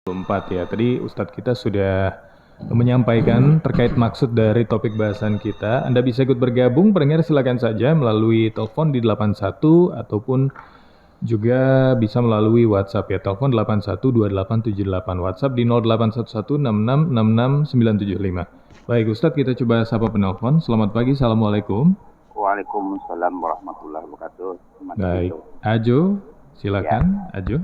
4 ya. Tadi Ustadz kita sudah menyampaikan terkait maksud dari topik bahasan kita. Anda bisa ikut bergabung, pendengar silakan saja melalui telepon di 81 ataupun juga bisa melalui WhatsApp ya. Telepon 812878, WhatsApp di 08116666975. Baik Ustadz, kita coba sapa penelpon. Selamat pagi, Assalamualaikum. Waalaikumsalam warahmatullahi wabarakatuh. Baik, Ajo, silakan Ya. Ajo.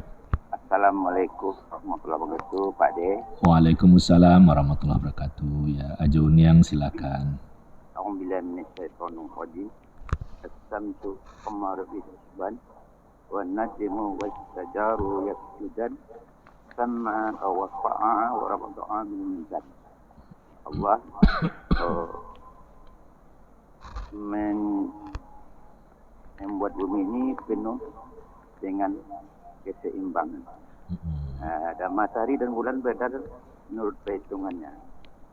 Assalamualaikum warahmatullahi wabarakatuh, Pak De. Waalaikumsalam warahmatullahi wabarakatuh. Ya, Ajo Uniang silakan. Alhamdulillah minasyaitonir rajim. Assamtu qamaru bisban wa najmu wasjaru yasjudan sama wa fa'a wa rabba'a min mizan. Allah membuat bumi ini penuh dengan keseimbangan. Dan matahari dan bulan beredar menurut perhitungannya.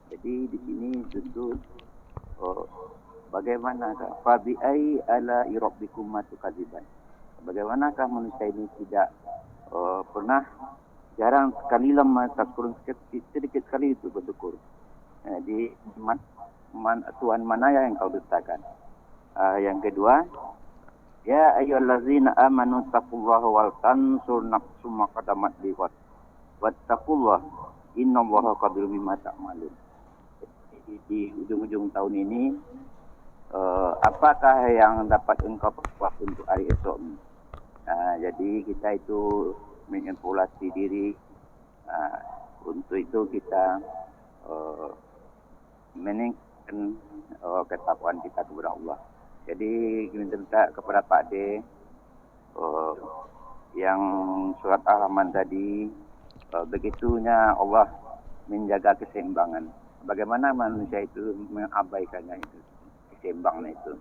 Jadi di sini tentu bagaimanakah fabi'ai ala rabbikum matukadziban. Bagaimanakah manusia ini tidak pernah jarang sekali lemah takurun sedikit sekali itu bersyukur. Di Tuhan mana yang kau dustakan. Yang kedua, ya ayyuhallazina amanu taqullaha wal tansur nafsum ma qaddamat liwat wattaqullaha innallaha khabirum bima ta'malun. Di ujung-ujung tahun ini apakah yang dapat engkau perbuat untuk hari esok ini? Jadi kita itu mengevaluasi diri. Untuk itu kita meningkatkan ketakwaan kita kepada Allah. Jadi kita minta kepada Pak D yang surat Al-Rahman tadi, begitunya Allah menjaga keseimbangan. Bagaimana manusia itu mengabaikannya itu, keseimbangan itu.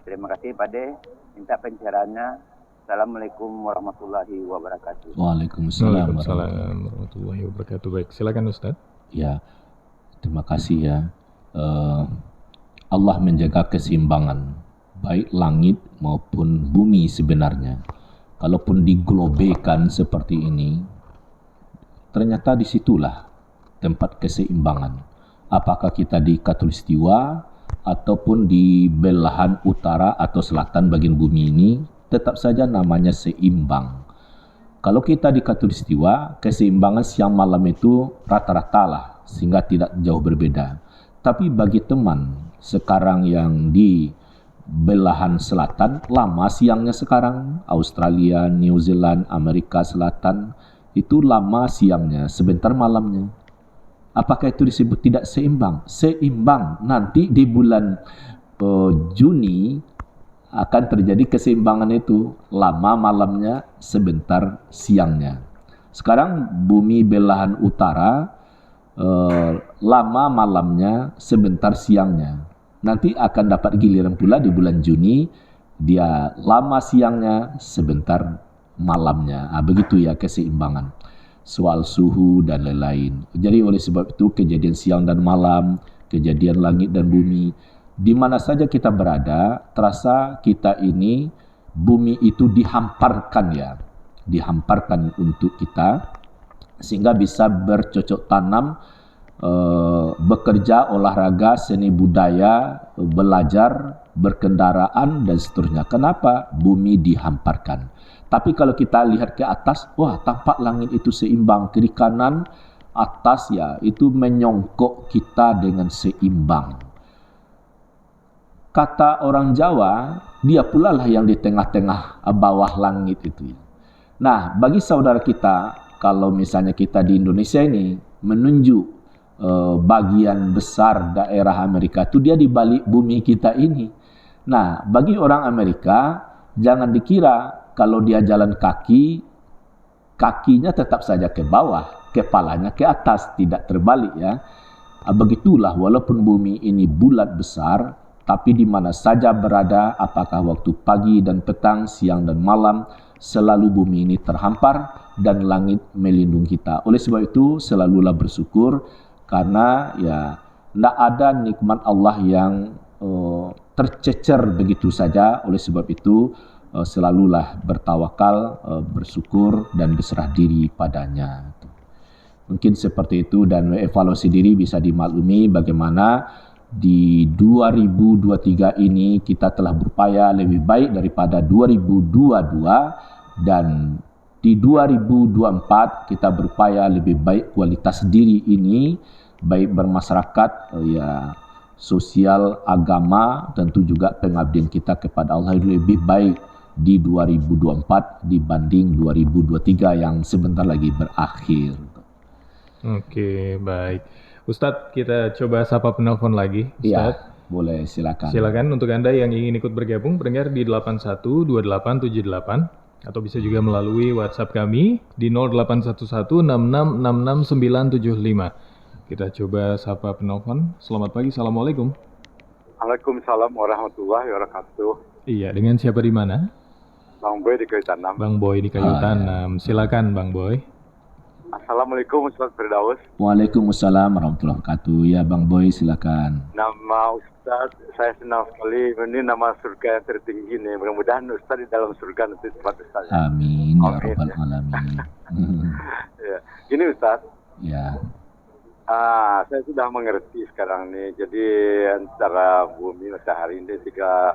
Terima kasih Pak D. Minta pencerahannya. Assalamualaikum warahmatullahi wabarakatuh. Waalaikumsalam warahmatullahi wabarakatuh. Baik, silakan Ustaz. Ya, terima kasih ya. Allah menjaga keseimbangan baik langit maupun bumi sebenarnya. Kalaupun diglobekan seperti ini, ternyata disitulah tempat keseimbangan. Apakah kita di Khatulistiwa ataupun di belahan utara atau selatan bagian bumi ini, tetap saja namanya seimbang. Kalau kita di Khatulistiwa, keseimbangan siang malam itu rata-rata lah, sehingga tidak jauh berbeda. Tapi bagi teman sekarang yang di belahan selatan, lama siangnya sekarang, Australia, New Zealand, Amerika Selatan, itu lama siangnya, sebentar malamnya. Apakah itu disebut tidak seimbang? Seimbang. Nanti di bulan Juni akan terjadi keseimbangan itu, lama malamnya, sebentar siangnya. Sekarang bumi belahan utara, lama malamnya, sebentar siangnya. Nanti akan dapat giliran pula di bulan Juni, dia lama siangnya, sebentar malamnya. Begitu ya keseimbangan. Soal suhu dan lain-lain. Jadi oleh sebab itu kejadian siang dan malam, kejadian langit dan bumi, di mana saja kita berada, terasa kita ini, bumi itu dihamparkan ya. Dihamparkan untuk kita, sehingga bisa bercocok tanam, bekerja, olahraga, seni budaya, belajar, berkendaraan, dan seterusnya. Kenapa? Bumi dihamparkan. Tapi kalau kita lihat ke atas, wah tampak langit itu seimbang. Kiri kanan, atas ya, itu menyongkok kita dengan seimbang. Kata orang Jawa, dia pula lah yang di tengah-tengah bawah langit itu. Nah, bagi saudara kita, kalau misalnya kita di Indonesia ini menunjuk bagian besar daerah Amerika itu dia di balik bumi kita ini. Nah, bagi orang Amerika, jangan dikira kalau dia jalan kaki, kakinya tetap saja ke bawah, kepalanya ke atas, tidak terbalik ya. Begitulah, walaupun bumi ini bulat besar, tapi di mana saja berada, apakah waktu pagi dan petang, siang dan malam, selalu bumi ini terhampar dan langit melindungi kita. Oleh sebab itu, selalulah bersyukur, karena ya tidak ada nikmat Allah yang tercecer begitu saja. Oleh sebab itu, selalulah bertawakal, bersyukur dan berserah diri padanya. Mungkin seperti itu, dan evaluasi diri bisa dimaklumi bagaimana di 2023 ini kita telah berupaya lebih baik daripada 2022, dan di 2024 kita berupaya lebih baik kualitas diri ini, baik bermasyarakat, sosial, agama, tentu juga pengabdian kita kepada Allah lebih baik di 2024 dibanding 2023 yang sebentar lagi berakhir. Oke, baik. Ustadz, kita coba sapa penelpon lagi. Iya, Ustadz, boleh silakan. silakan untuk Anda yang ingin ikut bergabung pendengar di 812878 atau bisa juga melalui WhatsApp kami di 081166669975. Kita coba sapa penelpon. Selamat pagi, Assalamualaikum. Waalaikumsalam warahmatullahi wabarakatuh. Iya, dengan siapa di mana? Bang Boy di Kayu Tanam. Bang Boy di Kayu Tanam. Silakan Bang Boy. Assalamualaikum Ustaz Firdaus. Waalaikumsalam warahmatullahi wabarakatuh. Ya Bang Boy, silakan. Nama Ustaz, saya senang sekali. Ini nama surga yang tertinggi nih. Mudah-mudahan Ustaz di dalam surga nanti tempat Ustaz. Amin ya Amin, rabbal ya. alamin. Ya. Gini Ustaz, Ya, saya sudah mengerti sekarang nih. Jadi antara bumi matahari ini tiga.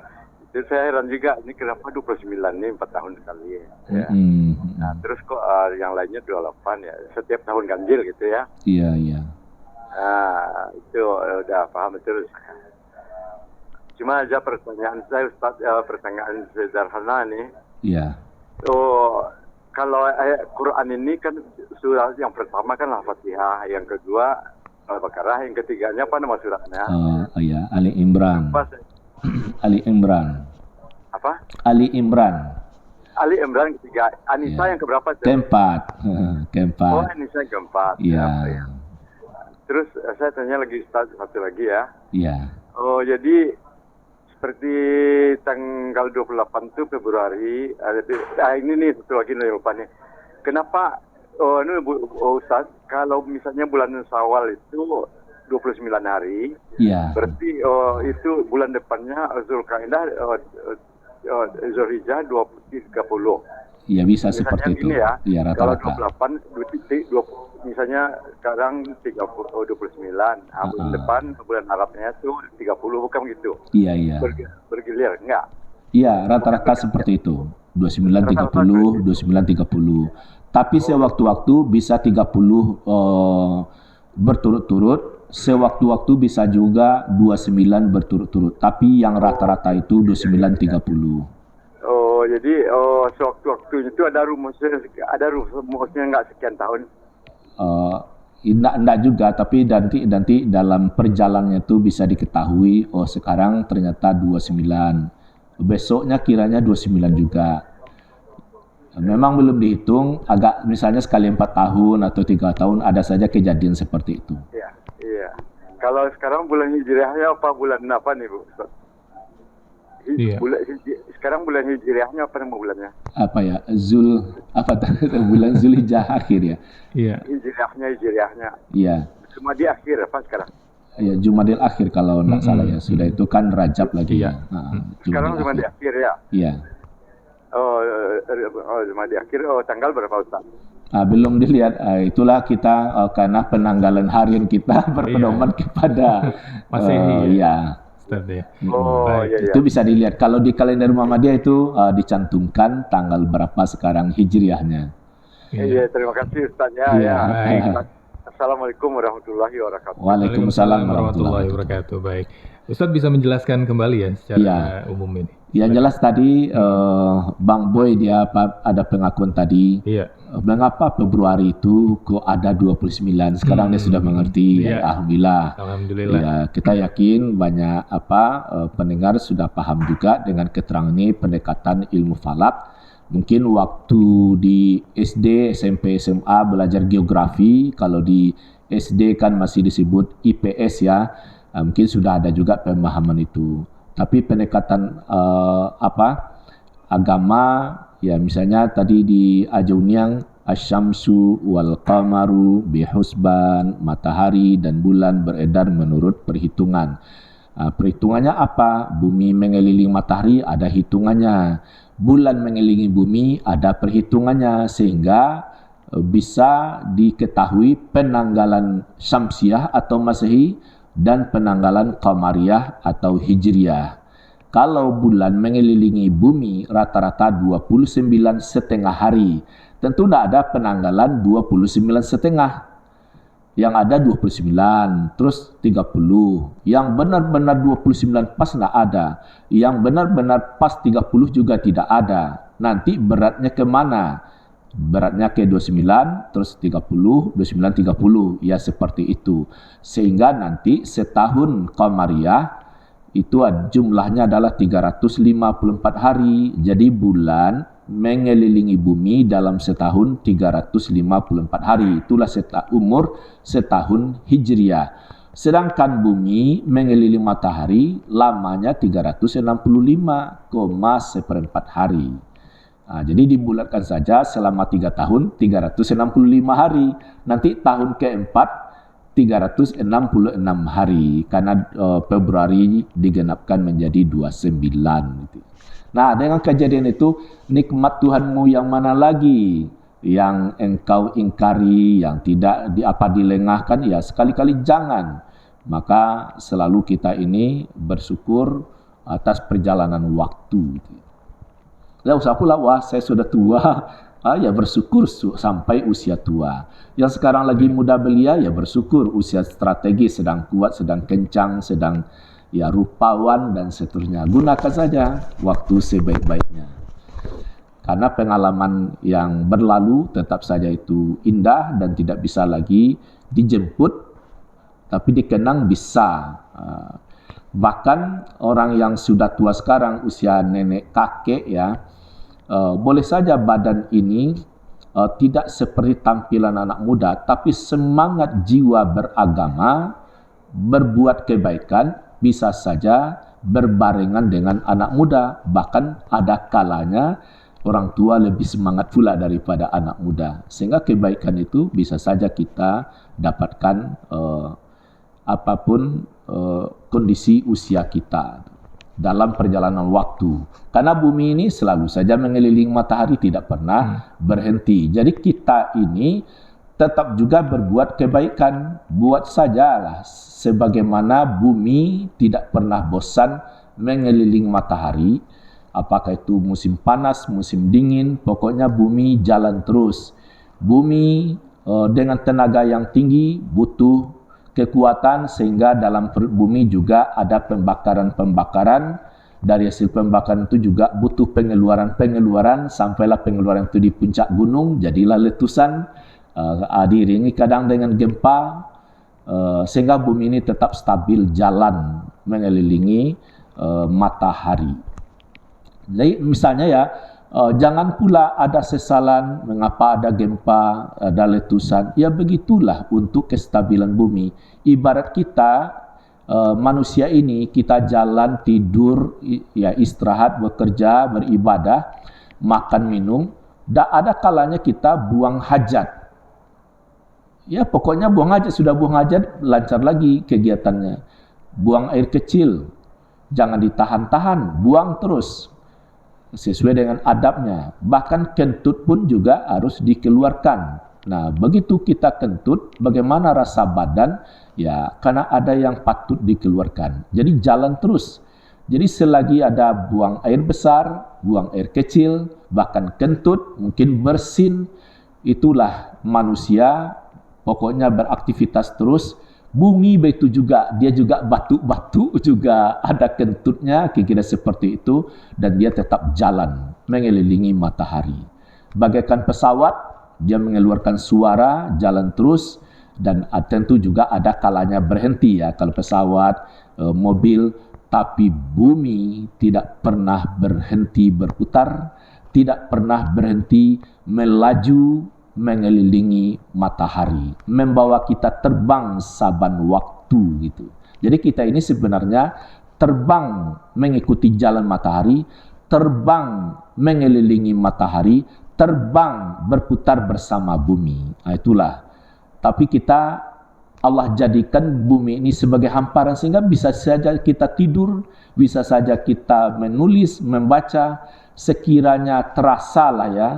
Itu saya heran juga, ini kenapa 29 nih 4 tahun sekali ya. Nah, terus kok yang lainnya 28 ya. Setiap tahun ganjil gitu ya. iya. Nah, itu udah paham betul. Cuma aja pertanyaan saya Ustaz, pertanyaan sederhana nih. Iya. Kalau ayat Quran ini kan surah yang pertama kan Al-Fatihah, yang kedua Al-Baqarah, yang ketiganya apa nama suratnya? Ya, Ali Imran. Apa? Ali Imran. Apa? Ali Imran. Ali Imran ketiga. Anisa Ya. yang keberapa? Keempat. Oh, Keempat. Anisa yang keempat. Iya. Ya. Terus saya tanya lagi Ustaz, satu lagi ya. Iya. Oh, jadi seperti tanggal 28 itu Februari, ini nih satu lagi nih lupa nih. Kenapa Ustaz, kalau misalnya bulan Syawal itu 29 hari, Iya. berarti itu bulan depannya Zulkaidah, Zulhijjah 30. Ya bisa Misalnya seperti itu. gini ya, Iya, kalau rata-rata. 28, misalnya sekarang 29, bulan depan bulan Arabnya itu 30, bukan gitu? Iya. Bergilir, enggak? Iya, rata-rata seperti itu. 29 30, 29 30. Tapi sewaktu-waktu bisa 30 berturut-turut, sewaktu-waktu bisa juga 29 berturut-turut. Tapi yang rata-rata itu 29 30. Oh, jadi sewaktu-waktu itu ada rumusnya enggak sekian tahun? Enggak juga, tapi nanti dalam perjalanannya itu bisa diketahui, oh sekarang ternyata 29. Besoknya kiranya 29 juga. Memang belum dihitung, agak misalnya sekali 4 tahun atau 3 tahun ada saja kejadian seperti itu. Iya. Kalau sekarang bulan Hijriahnya apa, bulan apa nih, Bu? Iya. Sekarang bulan Hijriahnya apa nama bulannya? Apa ya? Bulan Zulhijjah akhir ya. Iya. Hijriahnya. Iya. Cuma di akhir apa sekarang? Ya, Jumadil akhir kalau enggak salah ya. Sudah itu kan Rajab lagi. Iya. Sekarang cuma di akhir ya? Iya. Cuma di akhir. Tanggal berapa Ustaz? Belum dilihat, itulah kita karena penanggalan harian kita berpedoman kepada Masehi. Iya. Ustadz ya. Iya. Itu bisa dilihat kalau di kalender Muhammadiyah itu dicantumkan tanggal berapa sekarang hijriahnya. Iya, terima kasih Ustaz ya. Iya, baik. Assalamualaikum warahmatullahi wabarakatuh. Waalaikumsalam warahmatullahi wabarakatuh. Baik. Ustadz bisa menjelaskan kembali ya secara umum ini. Yang jelas tadi Bang Boy dia ada pengakuan tadi. Iya. Mengapa Februari itu kok ada 29? Sekarang dia sudah mengerti. Iya. Alhamdulillah. Alhamdulillah. Ya, kita yakin banyak pendengar sudah paham juga dengan keterangan ini pendekatan ilmu falak. Mungkin waktu di SD, SMP, SMA belajar geografi, kalau di SD kan masih disebut IPS ya, mungkin sudah ada juga pemahaman itu. Tapi pendekatan agama, ya misalnya tadi di Ajauniang, asyamsu wal qamaru bihusban, matahari dan bulan beredar menurut perhitungan. Perhitungannya apa? Bumi mengelilingi matahari ada hitungannya. Bulan mengelilingi bumi ada perhitungannya, sehingga bisa diketahui penanggalan Syamsiah atau Masehi dan penanggalan Qamariyah atau Hijriyah. Kalau bulan mengelilingi bumi rata-rata 29,5 hari, tentu tidak ada penanggalan 29,5. Yang ada 29, terus 30. Yang benar-benar 29 pas tidak ada. Yang benar-benar pas 30 juga tidak ada. Nanti beratnya kemana? Beratnya ke 29, terus 30, 29, 30. Ya seperti itu. Sehingga nanti setahun Qamariyah itu jumlahnya adalah 354 hari. Jadi bulan mengelilingi bumi dalam setahun 354 hari. Itulah umur setahun Hijriyah. Sedangkan bumi mengelilingi matahari lamanya 365,1/4 hari. Jadi dibulatkan saja selama 3 tahun 365 hari. Nanti tahun keempat 366 hari. Karena Februari digenapkan menjadi 29 gitu. Nah, dengan kejadian itu, nikmat Tuhanmu yang mana lagi yang engkau ingkari, yang tidak dilengahkan? Ya, sekali-kali jangan. Maka selalu kita ini bersyukur atas perjalanan waktu. Lah, usah pula, wah saya sudah tua. Ya bersyukur sampai usia tua. Yang sekarang lagi muda belia, ya bersyukur usia strategis, sedang kuat, sedang kencang, sedang ya rupawan dan seterusnya. Gunakan saja waktu sebaik-baiknya. Karena pengalaman yang berlalu tetap saja itu indah dan tidak bisa lagi dijemput, tapi dikenang bisa. Bahkan orang yang sudah tua sekarang, usia nenek kakek ya, boleh saja badan ini tidak seperti tampilan anak muda, tapi semangat jiwa beragama, berbuat kebaikan, bisa saja berbarengan dengan anak muda. Bahkan ada kalanya orang tua lebih semangat pula daripada anak muda. Sehingga kebaikan itu bisa saja kita dapatkan apapun kondisi usia kita dalam perjalanan waktu. Karena bumi ini selalu saja mengelilingi matahari, tidak pernah berhenti. Jadi kita ini tetap juga berbuat kebaikan. Buat sajalah sebagaimana bumi tidak pernah bosan mengelilingi matahari. Apakah itu musim panas, musim dingin, pokoknya bumi jalan terus. Bumi dengan tenaga yang tinggi butuh kekuatan, sehingga dalam bumi juga ada pembakaran. Dari hasil pembakaran itu juga butuh pengeluaran, sampailah pengeluaran itu di puncak gunung, jadilah letusan, diiringi kadang dengan gempa, sehingga bumi ini tetap stabil jalan mengelilingi matahari. Jadi misalnya ya, jangan pula ada sesalan mengapa ada gempa, ada letusan. Ya begitulah untuk kestabilan bumi. Ibarat kita manusia ini, kita jalan, tidur, ya istirahat, bekerja, beribadah, makan, minum. Tak ada kalanya kita buang hajat. Ya pokoknya buang hajat, sudah buang hajat, lancar lagi kegiatannya. Buang air kecil, jangan ditahan-tahan, buang terus. Sesuai dengan adabnya. Bahkan kentut pun juga harus dikeluarkan. Nah, begitu kita kentut, bagaimana rasa badan? Ya, karena ada yang patut dikeluarkan. Jadi jalan terus. Jadi selagi ada buang air besar, buang air kecil, bahkan kentut, mungkin bersin, itulah manusia, pokoknya beraktivitas terus. Bumi begitu juga, dia juga batu-batu juga ada kentutnya, kira-kira seperti itu, dan dia tetap jalan mengelilingi matahari. Bagaikan pesawat, dia mengeluarkan suara, jalan terus, dan tentu juga ada kalanya berhenti ya, kalau pesawat, mobil, tapi bumi tidak pernah berhenti berputar, tidak pernah berhenti melaju mengelilingi matahari, membawa kita terbang saban waktu gitu. Jadi kita ini sebenarnya terbang mengikuti jalan matahari, terbang mengelilingi matahari, terbang berputar bersama bumi. Nah, itulah. Tapi kita, Allah jadikan bumi ini sebagai hamparan, sehingga bisa saja kita tidur, bisa saja kita menulis, membaca, sekiranya terasa lah ya,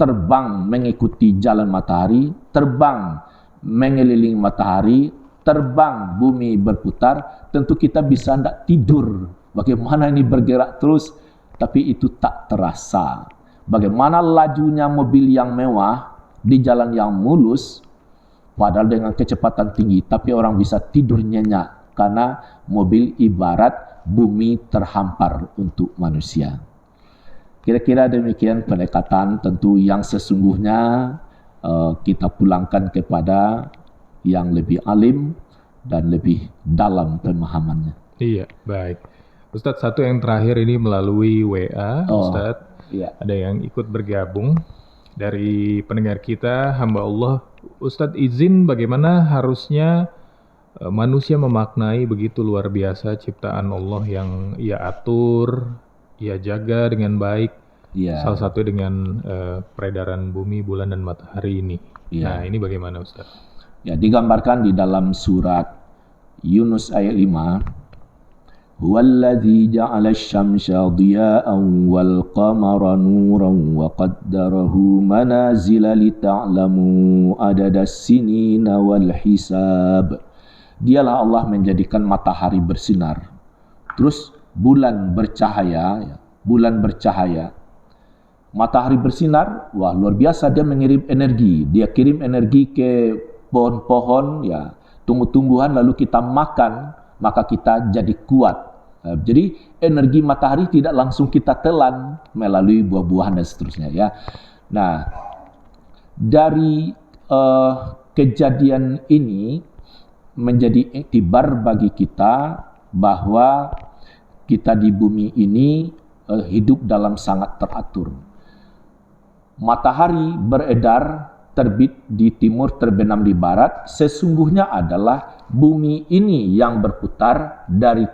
terbang mengikuti jalan matahari, terbang mengelilingi matahari, terbang bumi berputar, tentu kita bisa tidak tidur. Bagaimana ini bergerak terus, tapi itu tak terasa. Bagaimana lajunya mobil yang mewah di jalan yang mulus, padahal dengan kecepatan tinggi, tapi orang bisa tidur nyenyak karena mobil ibarat bumi terhampar untuk manusia. Kira-kira demikian pendekatan, tentu yang sesungguhnya kita pulangkan kepada yang lebih alim dan lebih dalam pemahamannya. Iya, baik. Ustadz, satu yang terakhir ini melalui WA, Ustadz. Iya. Ada yang ikut bergabung dari pendengar kita, hamba Allah. Ustadz, izin bagaimana harusnya manusia memaknai begitu luar biasa ciptaan Allah yang ia atur, ia jaga dengan baik. Iya. Salah satu dengan peredaran bumi, bulan, dan matahari ini. Iya. Nah, ini bagaimana Ustaz? Ya, digambarkan di dalam surat Yunus ayat 5. Huwallazi ja'ala asy-syamsa dhiya'an wal qamara nuran wa qaddarahu manazila lita'lamu adadas sinina wal hisab. Dialah Allah menjadikan matahari bersinar. Terus bulan bercahaya, Matahari bersinar, wah luar biasa, dia mengirim energi. Dia kirim energi ke pohon-pohon, ya, tumbuh-tumbuhan, lalu kita makan, maka kita jadi kuat. Jadi energi matahari tidak langsung kita telan melalui buah-buahan dan seterusnya, ya. Nah, dari kejadian ini menjadi iktibar bagi kita bahwa kita di bumi ini hidup dalam sangat teratur. Matahari beredar, terbit di timur, terbenam di barat, sesungguhnya adalah bumi ini yang berputar dari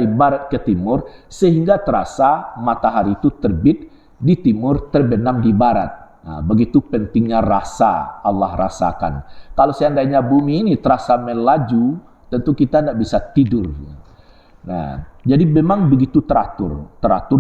barat ke timur, sehingga terasa matahari itu terbit di timur, terbenam di barat. Nah, begitu pentingnya rasa, Allah rasakan. Kalau seandainya bumi ini terasa melaju, tentu kita tidak bisa tidur. Nah, jadi memang begitu teratur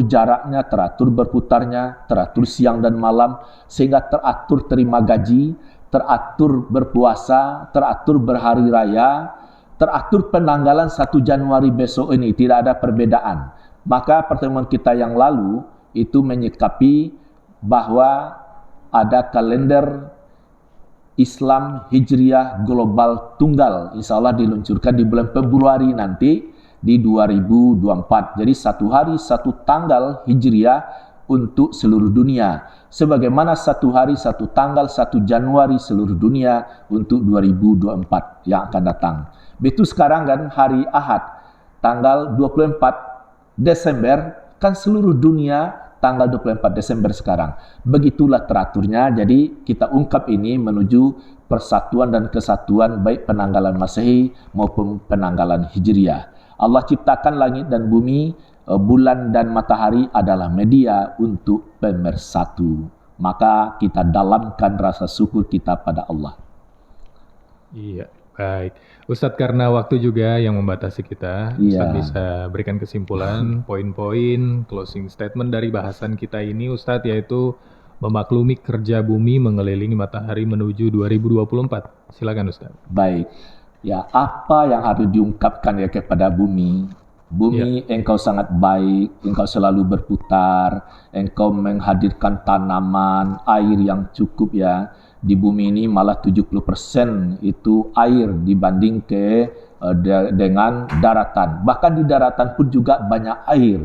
jaraknya, teratur berputarnya, teratur siang dan malam, sehingga teratur terima gaji, teratur berpuasa, teratur berhari raya, teratur penanggalan 1 Januari besok ini, tidak ada perbedaan. Maka pertemuan kita yang lalu itu menyikapi bahwa ada kalender Islam Hijriah Global Tunggal, insya Allah diluncurkan di bulan Februari nanti, di 2024. Jadi 1 hari 1 tanggal Hijriah untuk seluruh dunia. Sebagaimana 1 hari 1 tanggal 1 Januari seluruh dunia untuk 2024 yang akan datang. Betul sekarang kan hari Ahad tanggal 24 Desember kan seluruh dunia tanggal 24 Desember sekarang. Begitulah teraturnya. Jadi kita ungkap ini menuju persatuan dan kesatuan baik penanggalan Masehi maupun penanggalan Hijriah. Allah ciptakan langit dan bumi, bulan dan matahari adalah media untuk pemersatu. Maka kita dalamkan rasa syukur kita pada Allah. Iya, baik. Ustadz, karena waktu juga yang membatasi kita, Ustadz bisa berikan kesimpulan, poin-poin, closing statement dari bahasan kita ini, Ustadz, yaitu memaklumi kerja bumi mengelilingi matahari menuju 2024. Silakan Ustadz. Baik. Ya, apa yang harus diungkapkan ya kepada bumi? Bumi, engkau sangat baik, engkau selalu berputar, engkau menghadirkan tanaman, air yang cukup ya. Di bumi ini malah 70% itu air dibanding dengan daratan. Bahkan di daratan pun juga banyak air.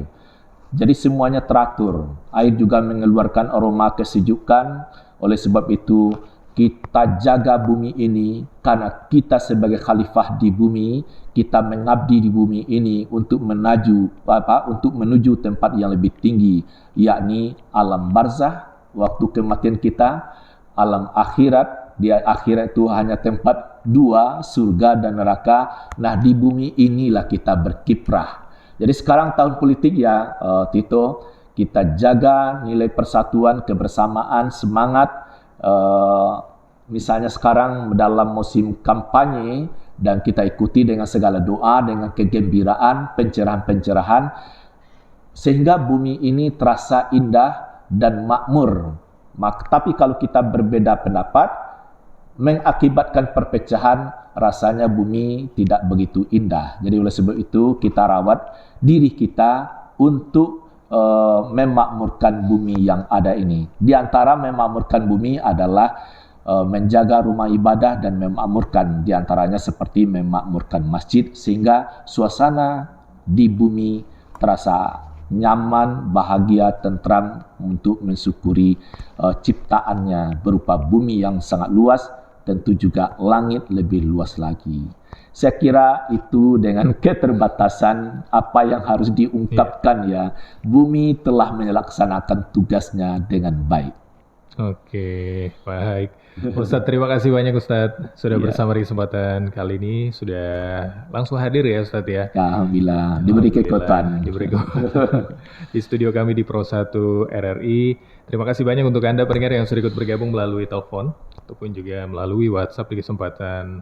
Jadi semuanya teratur. Air juga mengeluarkan aroma kesejukan. Oleh sebab itu, kita jaga bumi ini karena kita sebagai khalifah di bumi, kita mengabdi di bumi ini untuk menuju tempat yang lebih tinggi, yakni alam barzah, waktu kematian kita, alam akhirat. Di akhirat itu hanya tempat 2, surga dan neraka. Nah, di bumi inilah kita berkiprah. Jadi sekarang tahun politik ya, Tito, kita jaga nilai persatuan, kebersamaan, semangat. Misalnya sekarang dalam musim kampanye dan kita ikuti dengan segala doa, dengan kegembiraan, pencerahan-pencerahan, sehingga bumi ini terasa indah dan makmur. Tapi kalau kita berbeda pendapat, mengakibatkan perpecahan, rasanya bumi tidak begitu indah. Jadi oleh sebab itu kita rawat diri kita untuk memakmurkan bumi yang ada ini. Di antara memakmurkan bumi adalah menjaga rumah ibadah dan memakmurkan, di antaranya seperti memakmurkan masjid, sehingga suasana di bumi terasa nyaman, bahagia, tentram untuk mensyukuri ciptaannya berupa bumi yang sangat luas, tentu juga langit lebih luas lagi. Saya kira itu dengan keterbatasan apa yang harus diungkapkan ya, bumi telah melaksanakan tugasnya dengan baik. Oke, baik. Ustadz, terima kasih banyak Ustadz sudah bersama di kesempatan kali ini, sudah langsung hadir ya Ustadz ya. Alhamdulillah, diberi kekuatan. Di studio kami di Pro 1 RRI. Terima kasih banyak untuk Anda pendengar yang sudah ikut bergabung melalui telepon ataupun juga melalui WhatsApp di kesempatan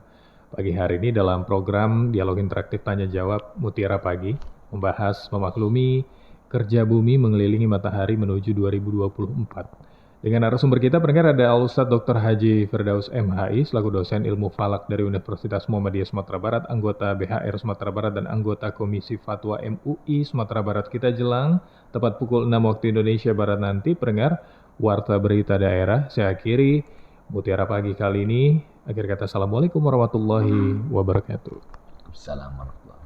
pagi hari ini dalam program Dialog Interaktif Tanya Jawab Mutiara Pagi, membahas memaklumi kerja bumi mengelilingi matahari menuju 2024. Dengan narasumber kita pendengar ada Al-Ustadz Dr. Haji Firdaus MHI selaku dosen ilmu falak dari Universitas Muhammadiyah Sumatera Barat, anggota BHR Sumatera Barat dan anggota Komisi Fatwa MUI Sumatera Barat. Kita jelang tepat pukul 6 waktu Indonesia Barat nanti pendengar Warta Berita Daerah. Saya akhiri Mutiara Pagi kali ini. Akhir kata, Assalamualaikum warahmatullahi wabarakatuh. Assalamualaikum.